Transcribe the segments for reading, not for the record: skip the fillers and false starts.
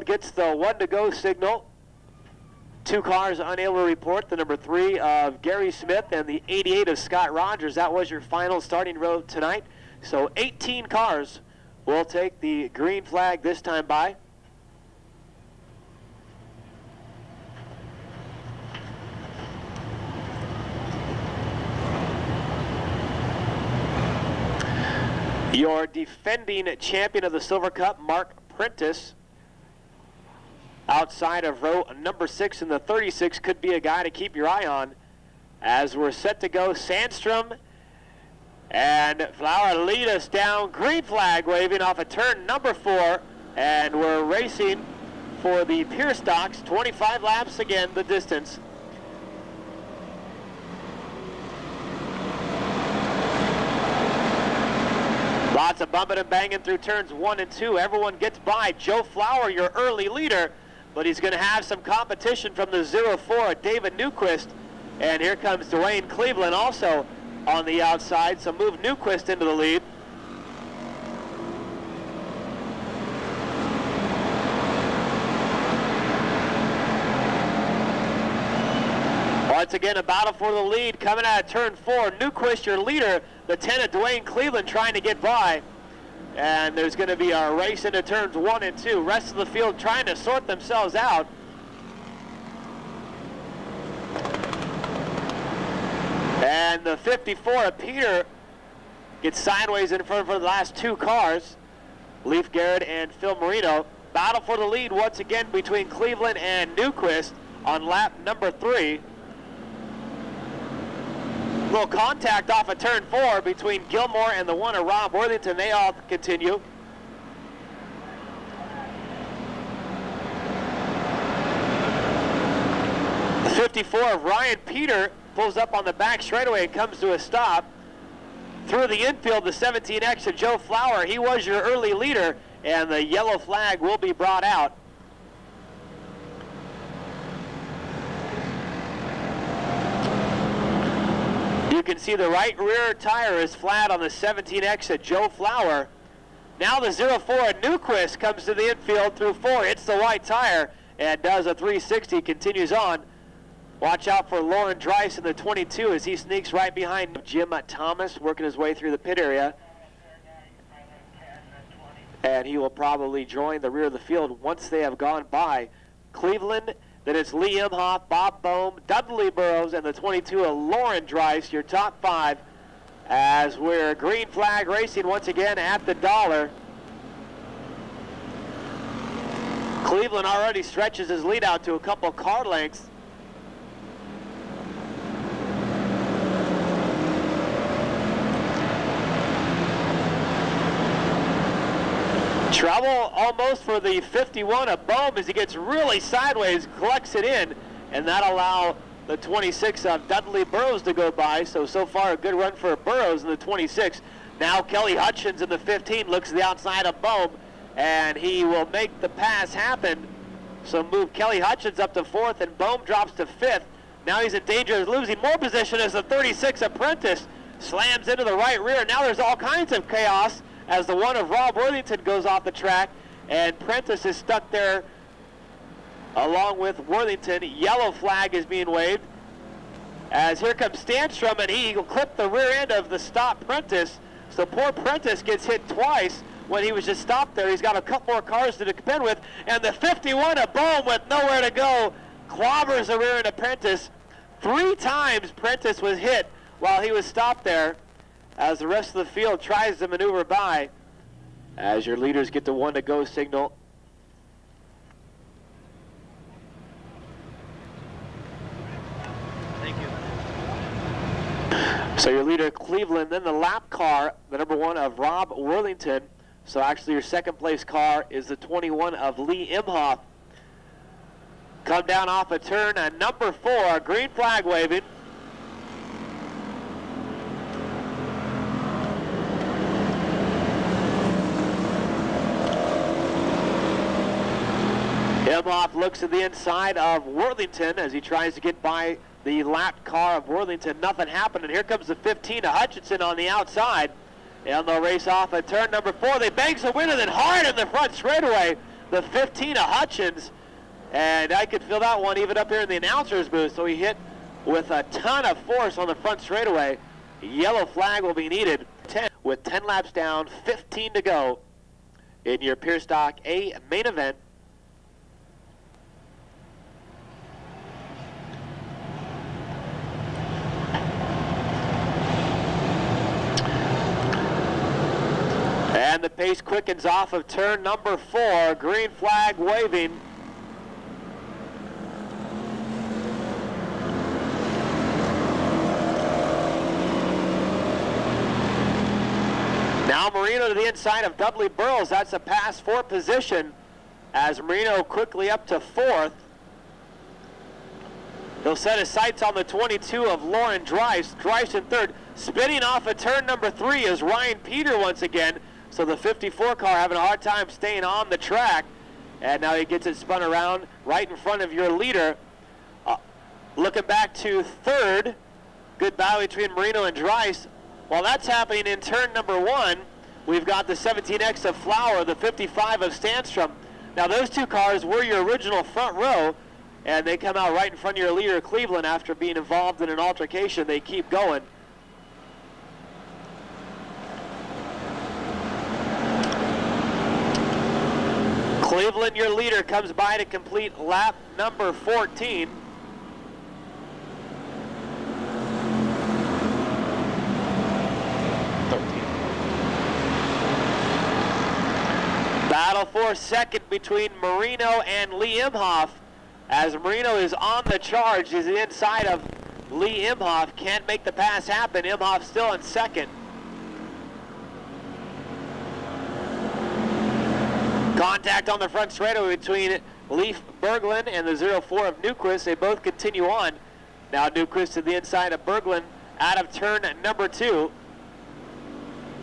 gets the 1-to-go signal. 2 cars unable to report, the number 3 of Gary Smith and the 88 of Scott Rogers. That was your final starting row tonight. So 18 cars will take the green flag this time by. Your defending champion of the Silver Cup, Mark Prentice, outside of row number 6 in the 36, could be a guy to keep your eye on as we're set to go. Sandstrom and Flower lead us down. Green flag waving off of turn number 4, and we're racing for the Pier Stocks. 25 laps again, the distance. Lots of bumping and banging through turns 1 and 2. Everyone gets by. Joe Flower, your early leader, but he's going to have some competition from the 04, David Newquist. And here comes Dwayne Cleveland also on the outside, so move Newquist into the lead. Once again, a battle for the lead coming out of turn 4. Newquist, your leader. The 10 of Dwayne Cleveland trying to get by. And there's going to be a race into turns 1 and 2. Rest of the field trying to sort themselves out. And the 54 of Peter gets sideways in front for the last 2 cars. Leif Garrett and Phil Marino. Battle for the lead once again between Cleveland and Newquist on lap number 3. Little contact off of turn 4 between Gilmore and the 1 of Rob Worthington. They all continue. The 54 of Ryan Peter pulls up on the back straightaway and comes to a stop. Through the infield, the 17X of Joe Flower. He was your early leader, and the yellow flag will be brought out. You can see the right rear tire is flat on the 17X at Joe Flower. Now the 04 at Newquist comes to the infield through 4, hits the white tire, and does a 360, continues on. Watch out for Lauren Dreiss in the 22 as he sneaks right behind Jim Thomas, working his way through the pit area. And he will probably join the rear of the field once they have gone by Cleveland. Then it's Lee Imhoff, Bob Bohm, Dudley Burrows, and the 22 of Lauren Dreiss, your top 5, as we're green flag racing once again at the dollar. Cleveland already stretches his lead out to a couple car lengths. Trouble almost for the 51 of Bohm as he gets really sideways, collects it in, and that'll allow the 26 of Dudley Burrows to go by. So far a good run for Burrows in the 26. Now Kelly Hutchins in the 15 looks to the outside of Bohm, and he will make the pass happen. So move Kelly Hutchins up to 4th, and Bohm drops to 5th. Now he's in danger of losing more position as the 36 Apprentice slams into the right rear. Now there's all kinds of chaos as the 1 of Rob Worthington goes off the track, and Prentice is stuck there along with Worthington. Yellow flag is being waved as here comes Stanstrom, and he will clip the rear end of the stop Prentice. So poor Prentice gets hit twice when he was just stopped there. He's got a couple more cars to contend with, and the 51 of Bohm with nowhere to go clobbers the rear end of Prentice. 3 times Prentice was hit while he was stopped there, as the rest of the field tries to maneuver by, as your leaders get the 1-to-go signal. Thank you. So your leader Cleveland, then the lap car, the number 1 of Rob Worthington. So actually your second place car is the 21 of Lee Imhoff. Come down off a turn at number 4, green flag waving. Imhoff looks at the inside of Worthington as he tries to get by the lap car of Worthington. Nothing happened, and here comes the 15 of Hutchinson on the outside. And they'll race off at turn number 4. They bang some wind and then hard in the front straightaway. the 15 of Hutchins, and I could feel that one even up here in the announcer's booth. So he hit with a ton of force on the front straightaway. Yellow flag will be needed. 10 with 10 laps down, 15 to go in your Pure Stock A main event. And the pace quickens off of turn number 4. Green flag waving. Now Marino to the inside of Dudley Burrows. That's a pass for position as Marino quickly up to 4th. He'll set his sights on the 22 of Lauren Dries. Dries in 3rd. Spinning off of turn number 3 is Ryan Peter once again. So the 54 car having a hard time staying on the track. And now he gets it spun around right in front of your leader. Looking back to 3rd. Good battle between Marino and Dries. While that's happening in turn number 1, we've got the 17X of Flower, the 55 of Stanstrom. Now those two cars were your original front row, and they come out right in front of your leader, Cleveland, after being involved in an altercation. They keep going. Cleveland, your leader, comes by to complete lap number 14. Battle for second between Marino and Lee Imhoff, as Marino is on the charge. He's inside of Lee Imhoff. Can't make the pass happen. Imhoff still in second. Contact on the front straightaway between Leif Berglund and the 04 of Newquist. They both continue on. Now Newquist to the inside of Berglund out of turn number 2.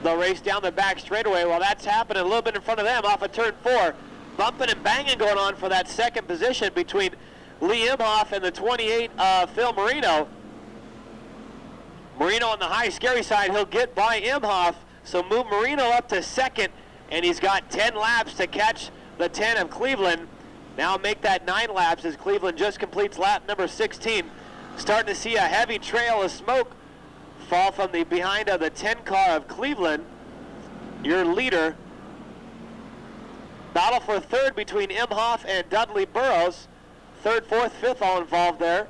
They'll race down the back straightaway. While that's happening, a little bit in front of them off of turn 4. Bumping and banging going on for that second position between Lee Imhoff and the 28 of Phil Marino. Marino on the high scary side. He'll get by Imhoff. So move Marino up to second. And he's got 10 laps to catch the 10 of Cleveland. Now make that 9 laps as Cleveland just completes lap number 16. Starting to see a heavy trail of smoke fall from the behind of the 10 car of Cleveland, your leader. Battle for 3rd between Imhoff and Dudley Burrows. 3rd, 4th, 5th all involved there.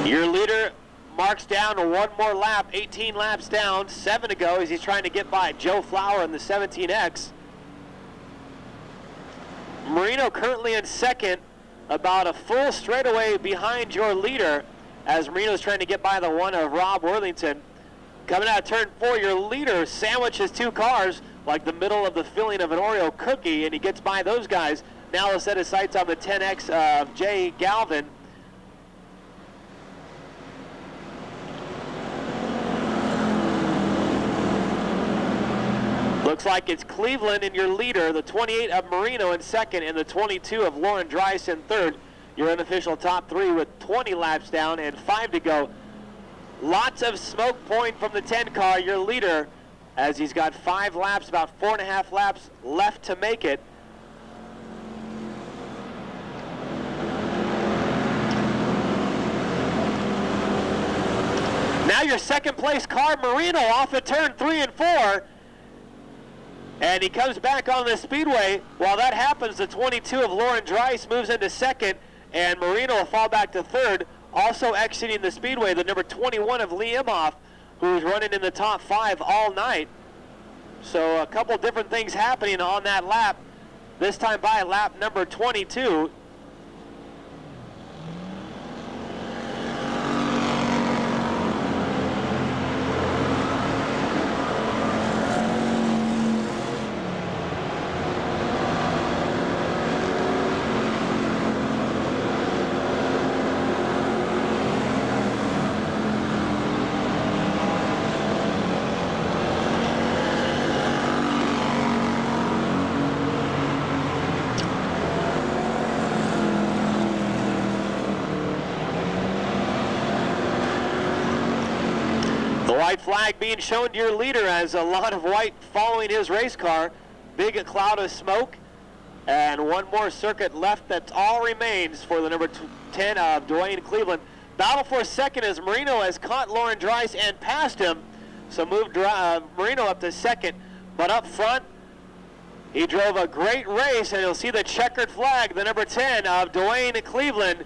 Your leader marks down one more lap, 18 laps down, 7 to go as he's trying to get by Joe Flower in the 17X. Marino currently in second, about a full straightaway behind your leader as Marino's trying to get by the 1 of Rob Worthington. Coming out of turn 4, your leader sandwiches 2 cars like the middle of the filling of an Oreo cookie, and he gets by those guys. Now he'll set his sights on the 10X of Jay Galvin. Looks like it's Cleveland in your leader, the 28 of Marino in second, and the 22 of Lauren Dries in third. Your unofficial top 3 with 20 laps down and 5 to go. Lots of smoke pouring from the 10 car, your leader, as he's got 5 laps, about 4.5 laps left to make it. Now your second place car, Marino, off at turn 3 and 4. And he comes back on the Speedway. While that happens, the 22 of Lauren Dries moves into second, and Marino will fall back to third. Also exiting the Speedway, the number 21 of Lee Imhoff, who's running in the top 5 all night. So a couple different things happening on that lap. This time by lap number 22. The white flag being shown to your leader as a lot of white following his race car. Big cloud of smoke. And one more circuit left. That all remains for the number 10 of Dwayne Cleveland. Battle for second as Marino has caught Lauren Dries and passed him. So moved Marino up to second. But up front, he drove a great race, and you'll see the checkered flag, the number 10 of Dwayne Cleveland,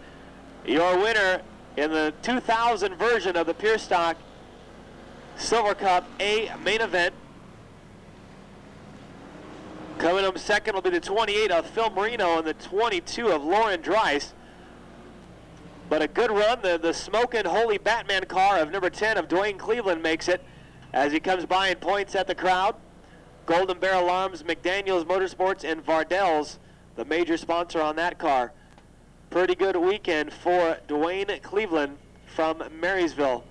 your winner in the 2000 version of the Pure Stock Silver Cup A main event. Coming up second will be the 28 of Phil Marino and the 22 of Lauren Dries. But a good run. The smoking Holy Batman car of number 10 of Dwayne Cleveland makes it as he comes by and points at the crowd. Golden Bear Alarms, McDaniels Motorsports, and Vardell's the major sponsor on that car. Pretty good weekend for Dwayne Cleveland from Marysville.